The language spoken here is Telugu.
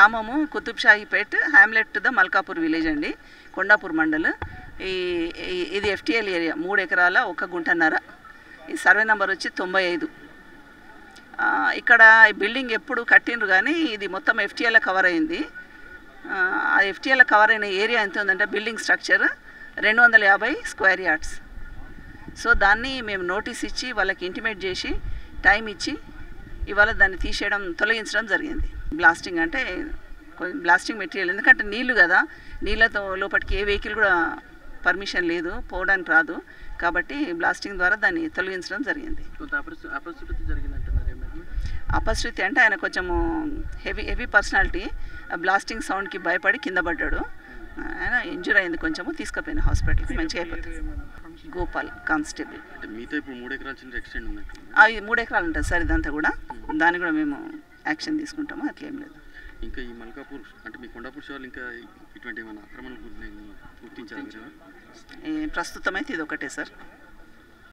గ్రామము కుతుబ్షాహీపేట్, హ్యామ్లెట్ ద మల్కాపూర్ విలేజ్ అండి, కొండాపూర్ మండల్. ఇది FTL ఏరియా, 3 ఎకరాల 1 గుంటన్నర. ఈ సర్వే నెంబర్ వచ్చి 95. ఇక్కడ ఈ బిల్డింగ్ ఎప్పుడు కట్టిండ్రు కానీ ఇది మొత్తం FTL కవర్ అయింది. ఆ FTL కవర్ అయిన ఏరియా ఎంత ఉందంటే building structure 250 square yards. So దాన్ని మేము నోటీస్ ఇచ్చి వాళ్ళకి ఇంటిమేట్ చేసి టైం ఇచ్చి ఇవాళ దాన్ని తొలగించడం జరిగింది. బ్లాస్టింగ్ అంటే బ్లాస్టింగ్ మెటీరియల్, ఎందుకంటే నీళ్లు కదా, నీళ్ళతో లోపలికి ఏ వెహికల్ కూడా పర్మిషన్ లేదు, పోవడానికి రాదు, కాబట్టి బ్లాస్టింగ్ ద్వారా దాన్ని తొలగించడం జరిగింది. అపశృతి అంటే ఆయన కొంచెము హెవీ పర్సనాలిటీ, బ్లాస్టింగ్ సౌండ్కి భయపడి కింద పడ్డాడు. ఆయన ఇంజూర్ అయింది, కొంచెము తీసుకుపోయిన హాస్పిటల్కి, మంచిగా అయిపోతుంది. గోపాల్ కానిస్టేబుల్. 3 ఎకరాలు ఉంటుంది సార్ ఇదంతా కూడా, దాన్ని కూడా మేము యాక్షన్ తీసుకుంటాము, అట్లేం లేదు. ఇంకా ఈ మల్కాపూర్ అంటే మీ కొండాపూర్ శివార్లు ఇంకా ఇటువంటి ఏమైనా ఆక్రమణలు గుర్తించారు? ప్రస్తుతం అయితే ఇది ఒకటే సార్.